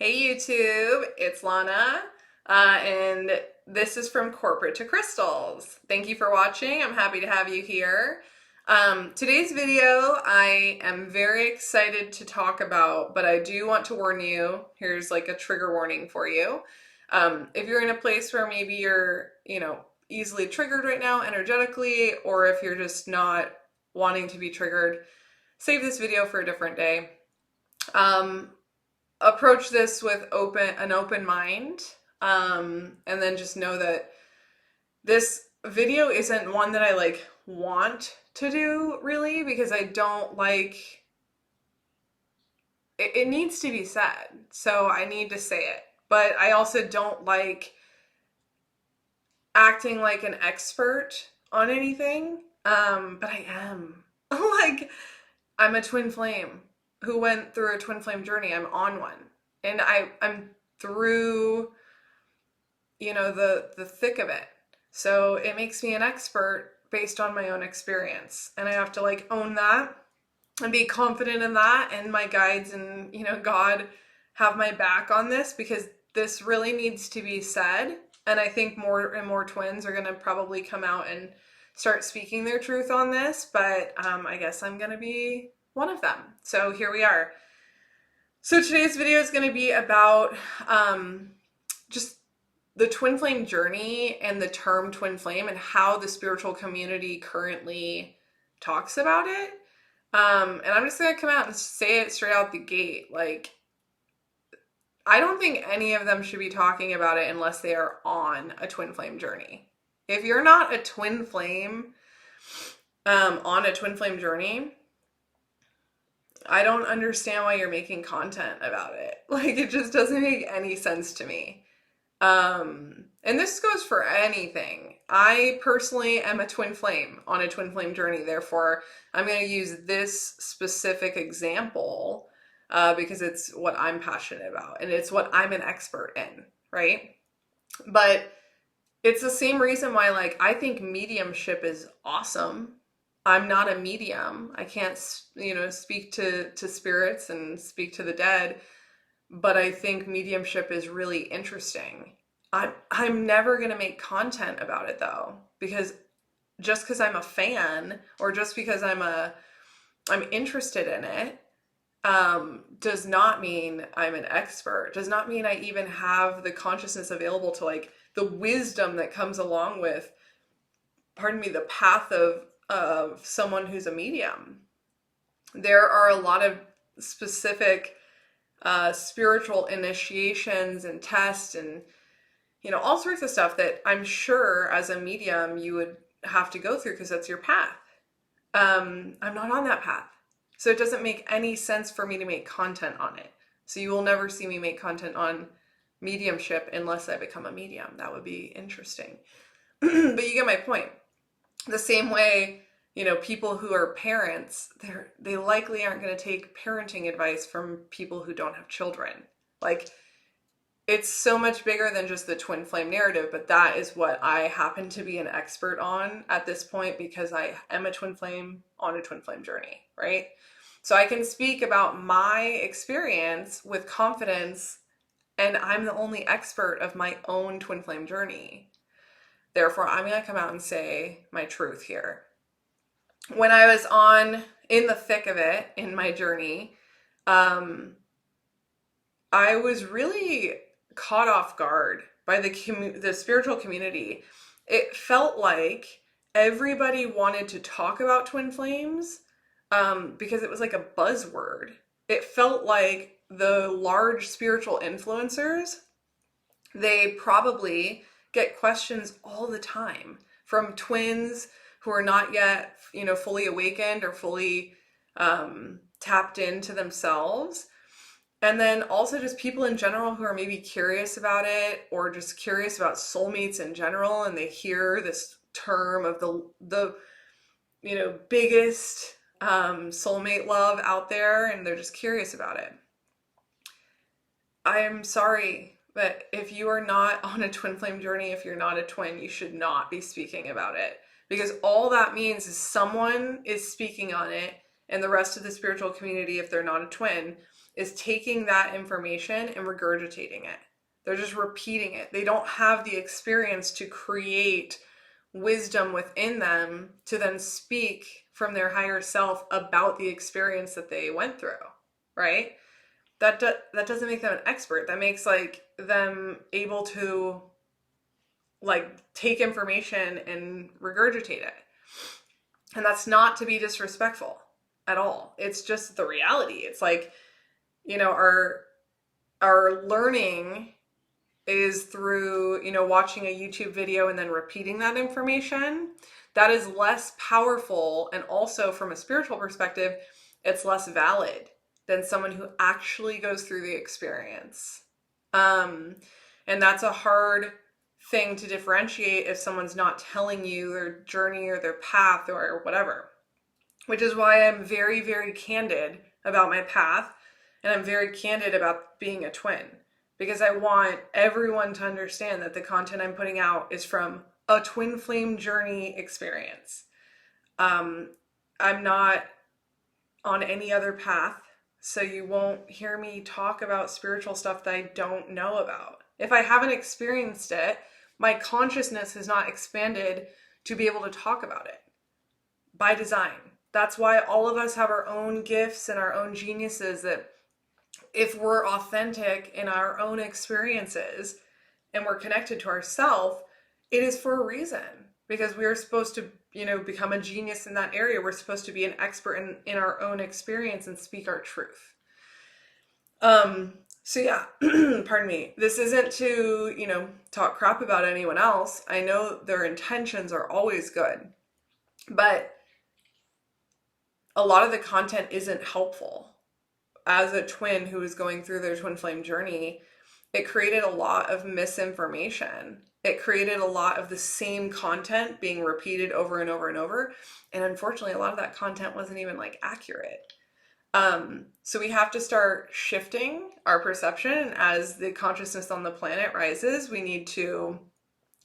Hey YouTube, it's Lana, and this is from Corporate to Crystals. Thank you for watching. I'm happy to have you here. Today's video I am very excited to talk about, but I do want to warn you, here's like a trigger warning for you. If you're in a place where maybe you're, easily triggered right now energetically, or if you're just not wanting to be triggered, save this video for a different day. Approach this with an open mind, and then just know that this video isn't one that I want to do really, because I don't like it. It needs to be said, so I need to say it, but I also don't like acting like an expert on anything. But I am. Like, I'm a twin flame who went through a twin flame journey. I'm on one. And I'm through, the thick of it. So it makes me an expert based on my own experience. And I have to own that and be confident in that. And my guides and, God have my back on this, because this really needs to be said. And I think more and more twins are going to probably come out and start speaking their truth on this. But I guess I'm going to be one of them. So here we are. So today's video is going to be about just the twin flame journey and the term twin flame and how the spiritual community currently talks about it. And I'm just going to come out and say it straight out the gate. I don't think any of them should be talking about it unless they are on a twin flame journey. If you're not a twin flame, on a twin flame journey, I don't understand why you're making content about it. It just doesn't make any sense to me. And this goes for anything. I personally am a twin flame on a twin flame journey. Therefore, I'm going to use this specific example because it's what I'm passionate about and it's what I'm an expert in, right? But it's the same reason why, I think mediumship is awesome. I'm not a medium. I can't, speak to spirits and speak to the dead, but I think mediumship is really interesting. I'm never going to make content about it though, because just because I'm a fan or just because I'm interested in it, does not mean I'm an expert, does not mean I even have the consciousness available to the wisdom that comes along with, the path of someone who's a medium. There are a lot of specific spiritual initiations and tests and all sorts of stuff that I'm sure as a medium you would have to go through because that's your path. I'm not on that path, so it doesn't make any sense for me to make content on it. So you will never see me make content on mediumship unless I become a medium. That would be interesting. But you get my point. The same way, people who are parents, they likely aren't going to take parenting advice from people who don't have children. It's so much bigger than just the twin flame narrative, but that is what I happen to be an expert on at this point because I am a twin flame on a twin flame journey, right? So I can speak about my experience with confidence, and I'm the only expert of my own twin flame journey. Therefore, I'm going to come out and say my truth here. When I was in the thick of it in my journey, I was really caught off guard by the spiritual community. It felt like everybody wanted to talk about twin flames because it was like a buzzword. It felt like the large spiritual influencers, they probably get questions all the time from twins who are not yet, fully awakened or fully tapped into themselves. And then also just people in general who are maybe curious about it or just curious about soulmates in general. And they hear this term of the biggest soulmate love out there, and they're just curious about it. I am sorry, but if you are not on a twin flame journey, if you're not a twin, you should not be speaking about it, because all that means is someone is speaking on it, and the rest of the spiritual community, if they're not a twin, is taking that information and regurgitating it. They're just repeating it. They don't have the experience to create wisdom within them to then speak from their higher self about the experience that they went through, right? That doesn't make them an expert. That makes like them able to like take information and regurgitate it. And that's not to be disrespectful at all. It's just the reality. It's like, you know, our learning is through, you know, watching a YouTube video and then repeating that information. That is less powerful, and also from a spiritual perspective, it's less valid than someone who actually goes through the experience. And that's a hard thing to differentiate if someone's not telling you their journey or their path or whatever. Which is why I'm very, very candid about my path, and I'm very candid about being a twin. Because I want everyone to understand that the content I'm putting out is from a twin flame journey experience. I'm not on any other path, so you won't hear me talk about spiritual stuff that I don't know about. If I haven't experienced it, my consciousness has not expanded to be able to talk about it by design. That's why all of us have our own gifts and our own geniuses, that if we're authentic in our own experiences and we're connected to ourselves, it is for a reason, because we are supposed to, you know, become a genius in that area. We're supposed to be an expert in our own experience and speak our truth. So yeah, pardon me. This isn't to, you know, talk crap about anyone else. I know their intentions are always good, but a lot of the content isn't helpful. As a twin who was going through their twin flame journey, it created a lot of misinformation. It created a lot of the same content being repeated over and over and over. And unfortunately, a lot of that content wasn't even like accurate. So we have to start shifting our perception as the consciousness on the planet rises. We need to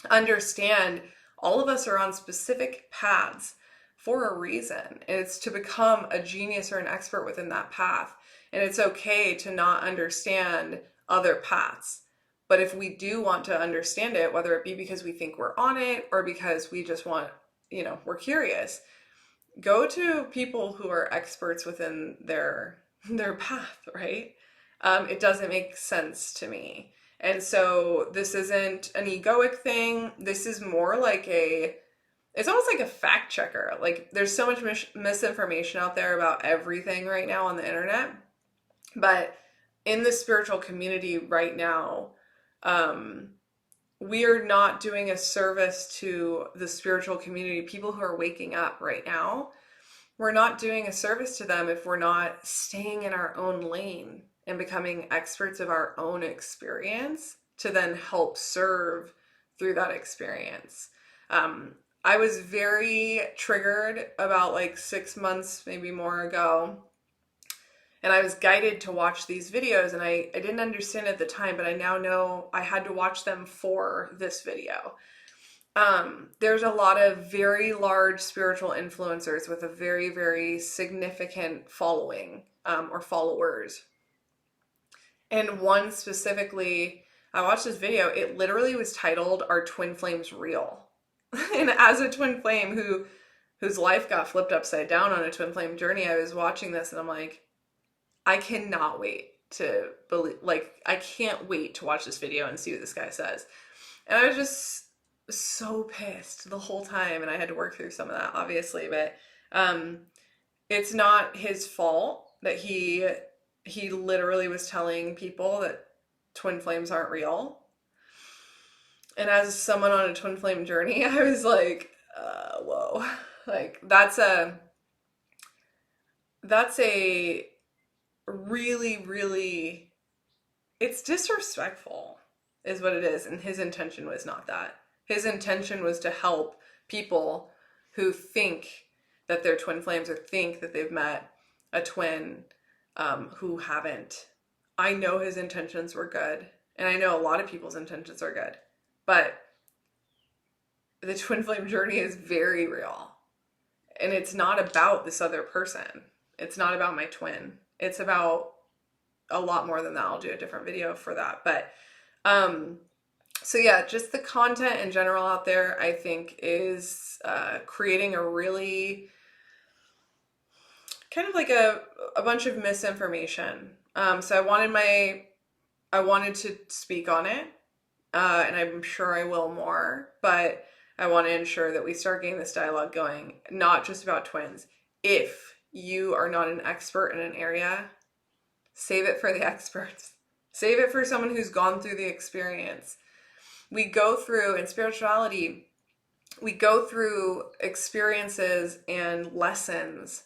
understand all of us are on specific paths for a reason. And it's to become a genius or an expert within that path. And it's okay to not understand other paths. But if we do want to understand it, whether it be because we think we're on it or because we just want, you know, we're curious, go to people who are experts within their path, right? It doesn't make sense to me. And so this isn't an egoic thing. This is more like it's almost like a fact checker. Like there's so much misinformation out there about everything right now on the internet. But in the spiritual community right now, we are not doing a service to the spiritual community, people who are waking up right now. We're not doing a service to them if we're not staying in our own lane and becoming experts of our own experience to then help serve through that experience. I was very triggered about like 6 months, maybe more ago. And I was guided to watch these videos, and I didn't understand at the time, but I now know I had to watch them for this video. There's a lot of very large spiritual influencers with a very, very significant following, or followers. And one specifically, I watched this video, it literally was titled, "Are Twin Flames Real?" And as a twin flame whose life got flipped upside down on a twin flame journey, I was watching this and I'm like, I cannot wait to believe, like, I can't wait to watch this video and see what this guy says. And I was just so pissed the whole time, and I had to work through some of that, obviously, but it's not his fault that he literally was telling people that twin flames aren't real. And as someone on a twin flame journey, I was like, whoa, like that's a really, really, it's disrespectful is what it is. And his intention was not that. His intention was to help people who think that they're twin flames or think that they've met a twin who haven't. I know his intentions were good, and I know a lot of people's intentions are good, but the twin flame journey is very real. And it's not about this other person. It's not about my twin. It's about a lot more than that. I'll do a different video for that. But so yeah, just the content in general out there, I think, is creating a really kind of like a bunch of misinformation. So I wanted to speak on it, and I'm sure I will more, but I want to ensure that we start getting this dialogue going, not just about twins. If you are not an expert in an area, save it for the experts. Save it for someone who's gone through the experience. We go through, in spirituality, we go through experiences and lessons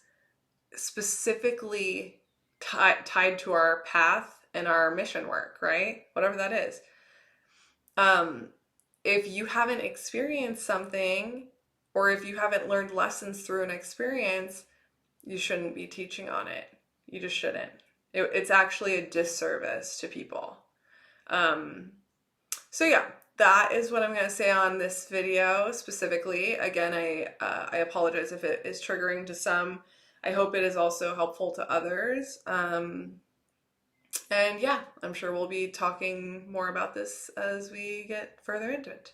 specifically tied to our path and our mission work, right? Whatever that is. If you haven't experienced something, or if you haven't learned lessons through an experience, you shouldn't be teaching on it. You just shouldn't. It's actually a disservice to people. So yeah, that is what I'm going to say on this video specifically. Again, I apologize if it is triggering to some. I hope it is also helpful to others. And yeah, I'm sure we'll be talking more about this as we get further into it.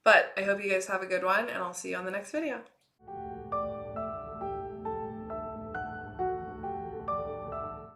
But I hope you guys have a good one, and I'll see you on the next video.